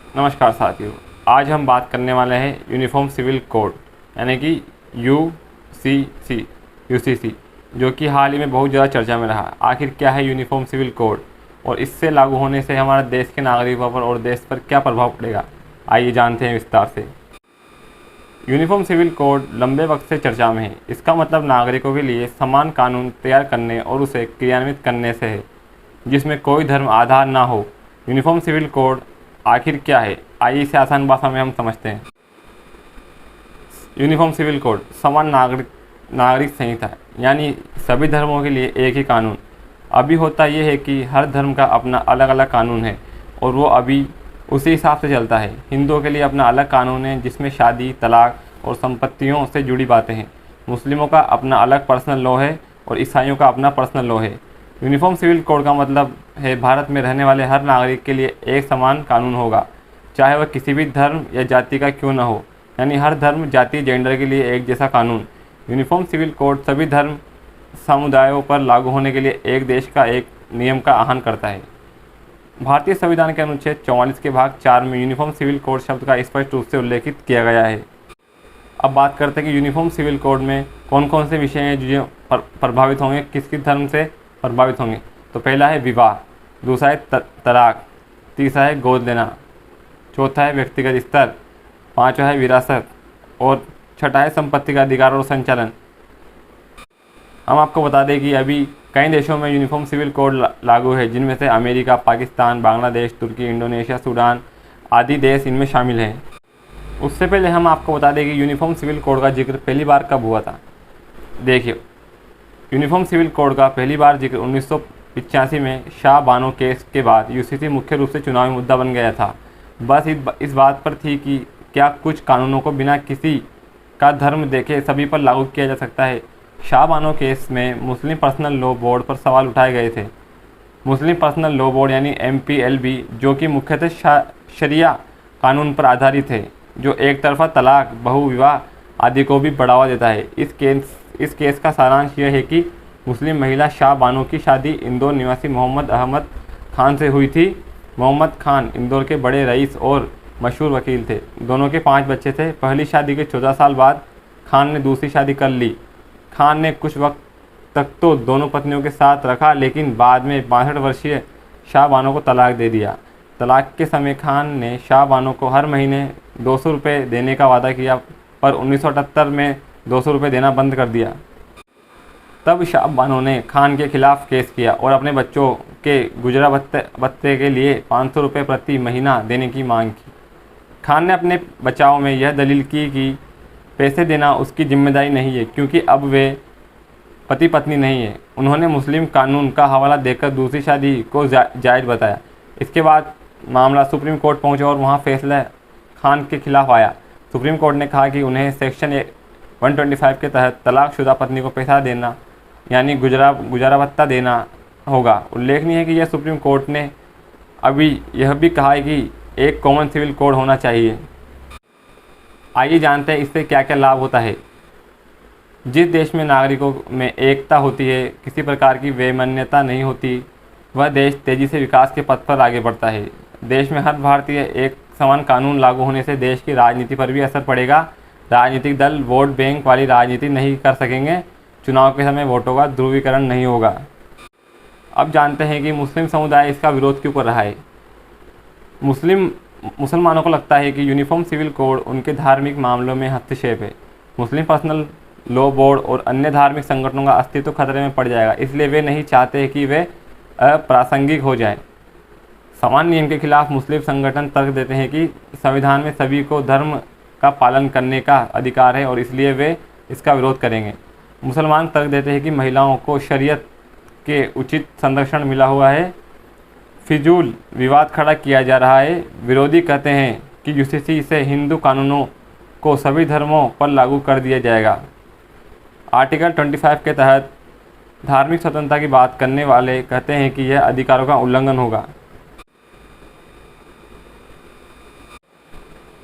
नमस्कार साथियों, आज हम बात करने वाले हैं यूनिफॉर्म सिविल कोड यानी कि यूसीसी जो कि हाल ही में बहुत ज़्यादा चर्चा में रहा। आखिर क्या है यूनिफॉर्म सिविल कोड और इससे लागू होने से हमारे देश के नागरिकों पर और देश पर क्या प्रभाव पड़ेगा, आइए जानते हैं विस्तार से। यूनिफॉर्म सिविल कोड लंबे वक्त से चर्चा में है। इसका मतलब नागरिकों के लिए समान कानून तैयार करने और उसे क्रियान्वित करने से है, जिसमें कोई धर्म आधार ना हो। यूनिफॉर्म सिविल कोड आखिर क्या है, आइए इसे आसान भाषा में हम समझते हैं। यूनिफॉर्म सिविल कोड समान नागरिक संहिता, यानी सभी धर्मों के लिए एक ही कानून। अभी होता यह है कि हर धर्म का अपना अलग अलग कानून है और वो अभी उसी हिसाब से चलता है। हिंदुओं के लिए अपना अलग कानून है जिसमें शादी, तलाक और संपत्तियों से जुड़ी बातें हैं। मुस्लिमों का अपना अलग पर्सनल लॉ है और ईसाइयों का अपना पर्सनल लॉ है। यूनिफॉर्म सिविल कोड का मतलब है भारत में रहने वाले हर नागरिक के लिए एक समान कानून होगा, चाहे वह किसी भी धर्म या जाति का क्यों न हो। यानी हर धर्म, जाति, जेंडर के लिए एक जैसा कानून। यूनिफॉर्म सिविल कोड सभी धर्म समुदायों पर लागू होने के लिए एक देश का एक नियम का आह्वान करता है। भारतीय संविधान के अनुच्छेद 44 के भाग 4 में यूनिफॉर्म सिविल कोड शब्द का स्पष्ट रूप से उल्लेखित किया गया है। अब बात करते हैं कि यूनिफॉर्म सिविल कोड में कौन कौन से विषय हैं जो प्रभावित होंगे, किस किस धर्म से प्रभावित होंगे। तो पहला है विवाह, दूसरा है तलाक, तीसरा है गोद लेना, चौथा है व्यक्तिगत स्तर, पांचवा है विरासत और छठा है संपत्ति का अधिकार और संचालन। हम आपको बता दें कि अभी कई देशों में यूनिफॉर्म सिविल कोड लागू है, जिनमें से अमेरिका, पाकिस्तान, बांग्लादेश, तुर्की, इंडोनेशिया, सूडान आदि देश इनमें शामिल हैं। उससे पहले हम आपको बता दें कि यूनिफॉर्म सिविल कोड का जिक्र पहली बार कब हुआ था। देखिए, यूनिफॉर्म सिविल कोड का पहली बार जिक्र 1985 में शाह बानो केस के बाद यूसीसी मुख्य रूप से चुनावी मुद्दा बन गया था। बस इस बात पर थी कि क्या कुछ कानूनों को बिना किसी का धर्म देखे सभी पर लागू किया जा सकता है। शाह बानो केस में मुस्लिम पर्सनल लॉ बोर्ड पर सवाल उठाए गए थे। मुस्लिम पर्सनल लॉ बोर्ड यानी MPLB, जो कि मुख्यतः शरिया कानून पर आधारित है, जो एक तरफा तलाक, बहुविवाह आदि को भी बढ़ावा देता है। इस केस का सारांश यह है कि मुस्लिम महिला शाह बानो की शादी इंदौर निवासी मोहम्मद अहमद खान से हुई थी। मोहम्मद खान इंदौर के बड़े रईस और मशहूर वकील थे। दोनों के 5 बच्चे थे। पहली शादी के 14 साल बाद खान ने दूसरी शादी कर ली। खान ने कुछ वक्त तक तो दोनों पत्नियों के साथ रखा, लेकिन बाद में 62 वर्षीय शाह बानो को तलाक दे दिया। तलाक के समय खान ने शाह बानो को हर महीने 200 रुपये देने का वादा किया, पर 1978 में 200 रुपये देना बंद कर दिया। तब शाह बानो ने खान के खिलाफ केस किया और अपने बच्चों के गुजरा भत्ते के लिए 500 रुपये प्रति महीना देने की मांग की। खान ने अपने बचाव में यह दलील की कि पैसे देना उसकी जिम्मेदारी नहीं है, क्योंकि अब वे पति पत्नी नहीं है। उन्होंने मुस्लिम कानून का हवाला देकर दूसरी शादी को जायज़ बताया। इसके बाद मामला सुप्रीम कोर्ट पहुंचा और वहां फैसला खान के खिलाफ आया। सुप्रीम कोर्ट ने कहा कि उन्हें सेक्शन 125 के तहत तलाकशुदा पत्नी को पैसा देना यानी गुजारा भत्ता देना होगा। उल्लेखनीय है कि यह सुप्रीम कोर्ट ने अभी यह भी कहा है कि एक कॉमन सिविल कोड होना चाहिए। आइए जानते हैं इससे क्या क्या लाभ होता है। जिस देश में नागरिकों में एकता होती है, किसी प्रकार की वैमनस्यता नहीं होती, वह देश तेज़ी से विकास के पथ पर आगे बढ़ता है। देश में हर भारतीय एक समान कानून लागू होने से देश की राजनीति पर भी असर पड़ेगा। राजनीतिक दल वोट बैंक वाली राजनीति नहीं कर सकेंगे। चुनाव के समय वोटों का ध्रुवीकरण नहीं होगा। अब जानते हैं कि मुस्लिम समुदाय इसका विरोध क्यों कर रहा है। मुसलमानों को लगता है कि यूनिफॉर्म सिविल कोड उनके धार्मिक मामलों में हस्तक्षेप है। मुस्लिम पर्सनल लॉ बोर्ड और अन्य धार्मिक संगठनों का अस्तित्व खतरे में पड़ जाएगा, इसलिए वे नहीं चाहते कि वे अप्रासंगिक हो जाएं। समान नियम के खिलाफ मुस्लिम संगठन तर्क देते हैं कि संविधान में सभी को धर्म का पालन करने का अधिकार है और इसलिए वे इसका विरोध करेंगे। मुसलमान तर्क देते हैं कि महिलाओं को शरीयत के उचित संरक्षण मिला हुआ है। फिजूल विवाद खड़ा किया जा रहा है। विरोधी कहते हैं कि यूसीसी से हिंदू कानूनों को सभी धर्मों पर लागू कर दिया जाएगा। आर्टिकल 25 के तहत धार्मिक स्वतंत्रता की बात करने वाले कहते हैं कि यह अधिकारों का उल्लंघन होगा।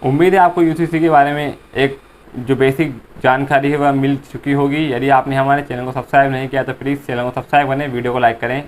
उम्मीद है आपको यूसीसी के बारे में एक जो बेसिक जानकारी है वह मिल चुकी होगी। यदि आपने हमारे चैनल को सब्सक्राइब नहीं किया तो प्लीज़ चैनल को सब्सक्राइब करें, वीडियो को लाइक करें।